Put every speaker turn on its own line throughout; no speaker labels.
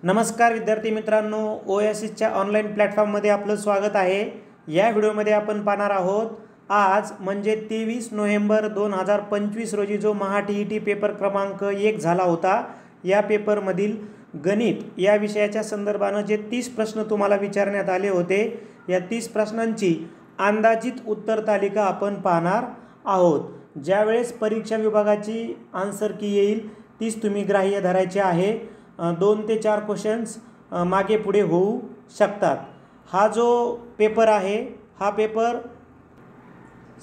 नमस्कार विद्यार्थी मित्रांनो, ओएसएसच्या ऑनलाईन प्लॅटफॉर्ममध्ये आपलं स्वागत आहे। या व्हिडिओमध्ये आपण पाहणार आहोत आज म्हणजे 23 नोव्हेंबर 2025 रोजी जो महा-टी पेपर क्रमांक 1 झाला होता। या पेपरमधील गणित या विषयाच्या संदर्भाने जे 30 प्रश्न तुम्हाला विचारण्यात आले होते, या 30 प्रश्नांची अंदाजित उत्तर तालिका आपण पाहणार आहोत। ज्यावेळेस परीक्षा विभागाची आन्सर की येईल तीच तुम्ही ग्राह्य धरायचे आहे। 2 ते 4 क्वेश्चन्स मागे पुढे होऊ शकतात। हा जो पेपर आहे हा पेपर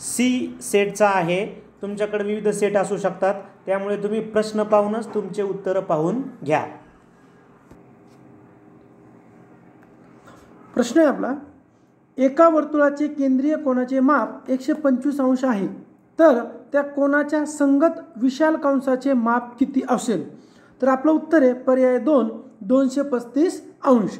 सी सेटचा आहे। तुमच्याकडे विविध सेट असू शकतात, त्यामुळे तुम्ही प्रश्न पाहूनच तुमचे उत्तर पाहून घ्या।
प्रश्न आहे आपला, एका वर्तुळाचे केंद्रीय कोनाचे माप 125 अंश आहे, तर त्या कोनाच्या संगत विशाल कंसाचे माप किती असेल? तर आपलं उत्तर आहे पर्याय 2 235 अंश।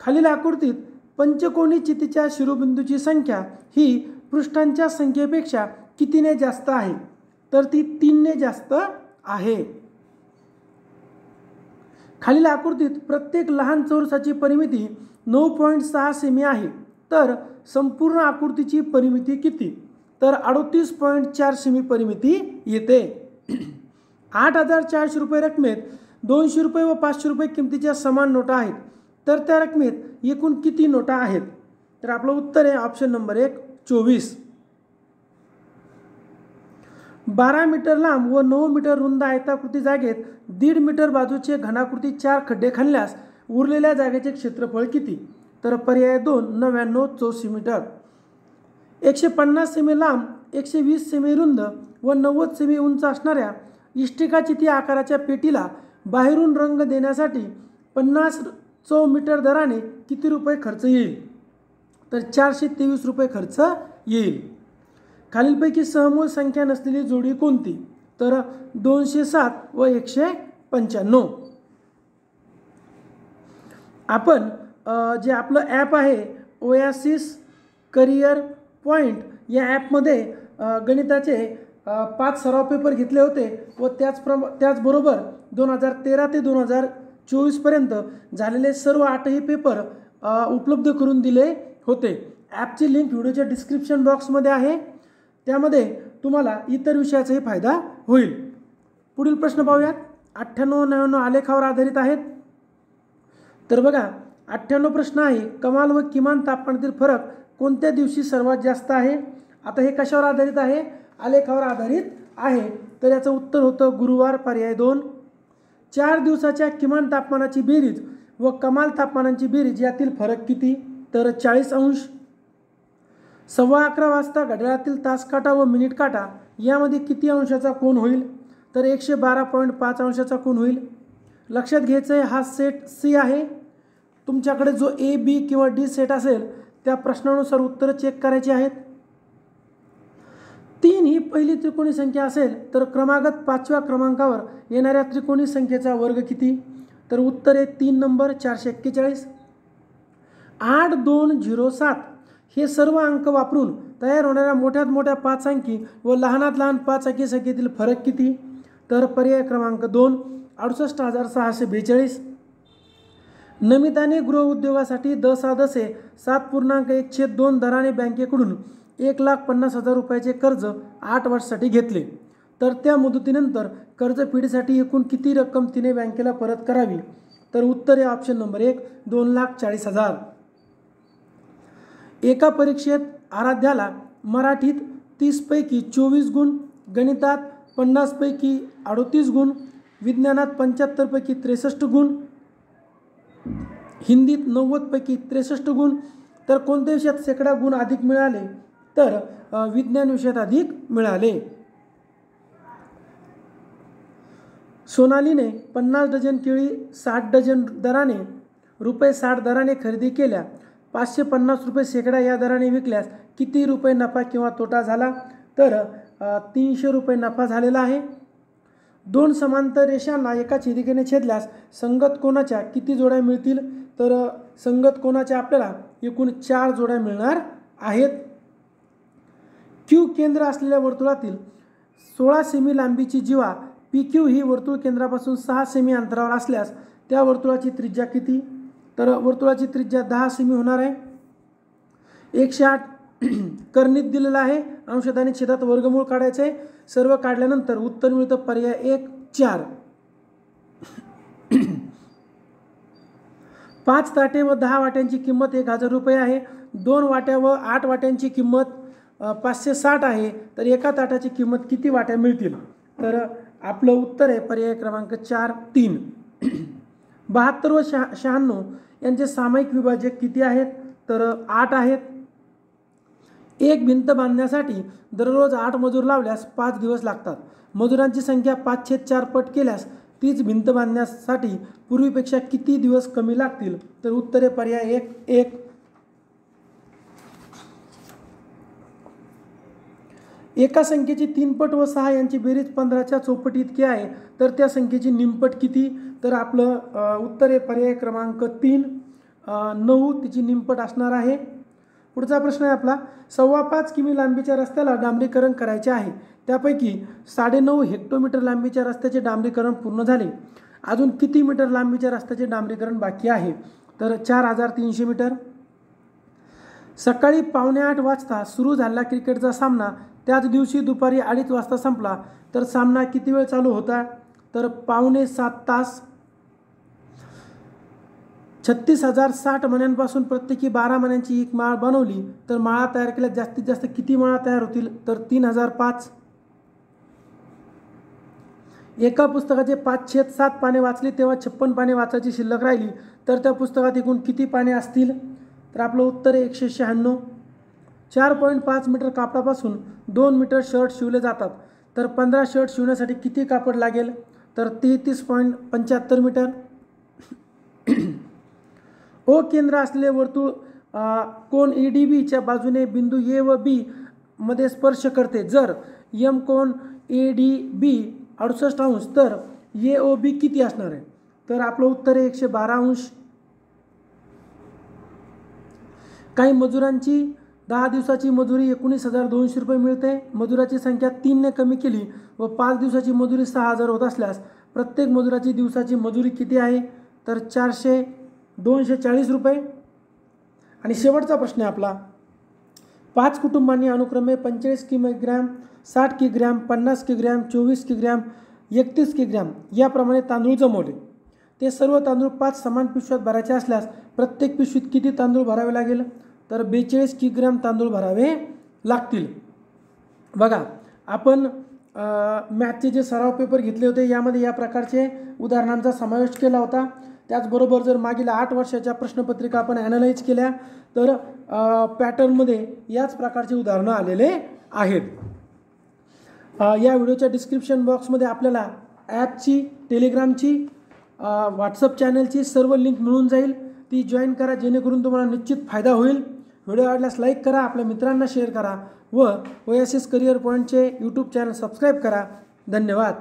खालील आकृतीत पंचकोनी चितीच्या शिरोबिंदूची संख्या ही पृष्ठांच्या संख्येपेक्षा कितीने जास्त आहे? तर ती 3 ने जास्त आहे। खालील आकृतीत प्रत्येक लहान चौरसाची परिमिती 9.6 सेमी आहे, तर संपूर्ण आकृतीची परिमिती किती? तर 38.4 सेमी परिमिती येते। 8,400 रुपये रकमेत 200 रुपये व 500 रुपये किमतीच्या समान नोटा आहेत, तर त्या रकमेत एकूण किती नोटा आहेत? तर आपलं उत्तर आहे ऑप्शन नंबर 1 24। 12 मीटर लांब व 9 मीटर रुंद आयताकृती जागेत 1.5 मीटर बाजूचे घनाकृती 4 खड्डे खणल्यास उरलेल्या जागेचे क्षेत्रफळ किती? तर पर्याय 2 99 चौरस मीटर। 150 सेमी लांब, 120 सेमी रुंद व 90 सेमी उंच असणाऱ्या इष्टिका चिती आकाराच्या पेटीला बाहेरून रंग देण्यासाठी 50 चौ-मीटर दराने किती रुपये खर्च येईल? तर 423 रुपये खर्च येईल। खालीलपैकी सहमूळ संख्या नसलेली जोडी कोणती? तर 207 व 195। आपण जे आपलं ॲप आहे ओएसिस करिअर पॉईंट, या ॲपमध्ये गणिताचे 5 सराव पेपर घेतले होते व त्याचबरोबर 2013 ते 2024 पर्यंत झालेले सर्व 8ही पेपर उपलब्ध करून दिले होते। ॲपची लिंक व्हिडिओच्या डिस्क्रिप्शन बॉक्समध्ये आहे, त्यामध्ये तुम्हाला इतर विषयाचाही फायदा होईल। पुढील प्रश्न पाहूयात। 98 99 आलेखावर आधारित आहेत। तर बघा 98 प्रश्न आहे, कमाल व किमान तापमानातील फरक कोणत्या दिवशी सर्वात जास्त आहे? आता हे कशावर आधारित आहे? आलेखावर आधारित आहे, तर याचं उत्तर होतं गुरुवार, पर्याय 2। 4 दिवसाच्या किमान तापमानाची बेरीज व कमाल तापमानाची बेरीज यातील फरक किती? तर 40 अंश। 11:15 वाजता घड्याळातील तास काटा व मिनिट काटा यामध्ये किती अंशाचा कोन होईल? तर 112.5 अंशाचा कोन होईल। लक्षात घ्यायचं आहे हा सेट सी आहे। तुमच्याकडे जो ए बी किंवा डी सेट असेल त्या प्रश्नानुसार उत्तरं चेक करायची आहेत। 3 ही पहिली त्रिकोणी संख्या असेल तर क्रमागत 5व्या क्रमांकावर येणाऱ्या त्रिकोणी संख्येचा वर्ग किती? तर उत्तर आहे 3 नंबर 441। 8 2 0 7 हे सर्व अंक वापरून तयार होणाऱ्या मोठ्यात मोठ्या 5 अंकी व लहानात लहान 5 अंकी संख्येतील फरक किती? तर पर्याय क्रमांक 2 68,642। नमिताने गृह उद्योगासाठी 10 7.1/2 दराने बँकेकडून 1,50,000 रुपयाचे कर्ज 8 वर्षासाठी घेतले, तर त्या मुदतीनंतर कर्जफेडीसाठी एकूण किती रक्कम तिने बँकेला परत करावी? तर उत्तर आहे ऑप्शन नंबर 1 2,40,000। एका परीक्षेत आराध्याला मराठीत 30 पैकी 24 गुण, गणितात 50 पैकी 38 गुण, विज्ञानात 75 पैकी 63 गुण, हिंदीत 90 पैकी 63 गुण, तर कोणत्या विषयात शेकडा गुण अधिक मिळाले? तर विज्ञान विषयात अधिक मिळाले। सोनालीने 50 डझन केळी 60 डझन दराने रुपये 60 दराने खरेदी केल्या, 550 रुपये शेकडा या दराने विकल्यास किती रुपये नफा किंवा तोटा झाला? तर 300 रुपये नफा झालेला आहे। 2 समांतर रेषांना एका छेदिकेने छेदल्यास संगत कोनाच्या किती जोड्या मिळतील? तर संगत कोनाच्या आपल्याला एकूण 4 जोड्या मिळणार आहेत। क्यू केंद्र असलेल्या वर्तुळातील 16 सेमी लांबीची जीवा पी क्यू ही वर्तुळ केंद्रापासून 6 सेमी अंतरावर असल्यास त्या वर्तुळाची त्रिज्या किती? तर वर्तुळाची त्रिज्या 10 सेमी होणार आहे. 108 करणीत दिलेला आहे. अंशात आणि छेदात वर्गमूळ काढायचं आहे. सर्व काढल्यानंतर उत्तर मिळतं पर्याय 1 4. 5 ताटे व 10 वाट्यांची किंमत 1000 रुपये आहे. 2 वाट्या व 8 वाट्यांची किंमत 560 आहे. तर एका ताटाची किंमत किती वाट्या मिळतील? तर आपलं उत्तर आहे पर्याय क्रमांक 4 3. 72 व 96 यांचे सामायिक विभाजक किती आहेत? तर 8 आहेत. एक भिंत बांधण्यासाठी दररोज 8 मजूर लावल्यास 5 दिवस लागतात. मजुरांची संख्या 5/4 पट केल्यास तीच भिंत बांधण्यासाठी पूर्वीपेक्षा किती दिवस कमी लागतील? तर उत्तर आहे पर्याय 1 1. एका संख्येची 3 पट व 6 यांची बेरीज 15च्या चौपटी इतकी आहे, तर त्या संख्येची निमपट किती? तर आपलं उत्तर आहे पर्याय क्रमांक 3 9. तिची निमपट असणार आहे. पुढचा प्रश्न आहे आपला, 5.25 किमी लांबीच्या रस्त्याला डांबरीकरण करायचे आहे. त्यापैकी 9.5 हेक्टोमीटर लांबीच्या रस्त्याचे डांबरीकरण पूर्ण झाले. अजून किती मीटर लांबीच्या रस्त्याचे डांबरीकरण बाकी आहे? तर 4300 मीटर. सकाळी 7:45 वाजता सुरू झालेला क्रिकेटचा सामना त्याच दिवशी दुपारी 2:30 वाजता संपला, तर सामना किती वेळ चालू होता? तर 6.25 तास. 36,060 मण्यांपासून प्रत्येकी 12 मण्यांची एक माळ बनवली तर माळा तयार केल्यास जास्तीत जास्त किती माळा तयार होतील? तर 3005. एका पुस्तकाचे 5/7 पाने वाचली तेव्हा 56 पाने वाचायची शिल्लक राहिली, तर त्या पुस्तकात एकूण किती पाने असतील? तर आपलं उत्तर आहे 196. 4.5 मीटर कापडापासून 2 मीटर शर्ट शिवले जातात, तर 15 शर्ट शिवण्यासाठी किती कापड लागेल? तर 33.75 मीटर. ओ केंद्र असलेले वर्तुळ कोण ADBच्या बाजूने बिंदू A व B मध्ये स्पर्श करते. जर M कोण ADB 68 अंश तर AOB किती असणार आहे? तर आपलं उत्तर आहे 112 अंश. काही मजुरांची 10 दिवसाची मजुरी 19,200 रुपये मिळते. मजुराची संख्या 3 ने कमी केली व 5 दिवसाची मजुरी 6,000 होत असल्यास प्रत्येक मजुराची दिवसाची मजुरी किती आहे? तर 240 रुपये. आणि शेवटचा प्रश्न आहे आपला, 5 कुटुंबांनी अनुक्रमे 45 kilogram, 60 kilogram, 50 kilogram, 24 kilogram, 31 kilogram याप्रमाणे तांदूळ जमवले. ते सर्व तांदूळ 5 समान पिशव्यात भरायचे असल्यास प्रत्येक पिशवीत किती तांदूळ भरावे लागेल? तर 42 किलोग्रॅम तांदूळ भरावे लागतील. बघा, आपण मॅथचे जे सराव पेपर घेतले होते यामध्ये या प्रकारचे उदाहरणांचा समावेश केला होता. त्याचबरोबर जर मागील 8 वर्षाच्या प्रश्नपत्रिका आपण ॲनालाइज केल्या तर पॅटर्नमध्ये याच प्रकारचे उदाहरणं आलेले आहेत. या व्हिडिओच्या डिस्क्रिप्शन बॉक्समध्ये आपल्याला ॲपची, टेलिग्रामची, व्हॉट्सअप चॅनलची सर्व लिंक मिळून जाईल. ती जॉईन करा जेणेकरून तुम्हाला निश्चित फायदा होईल. व्हिडिओ आवडल्यास लाईक करा, आपल्या मित्रांना शेअर करा व ओएसिस करिअर पॉईंटचे यूट्यूब चॅनल सबस्क्राईब करा. धन्यवाद.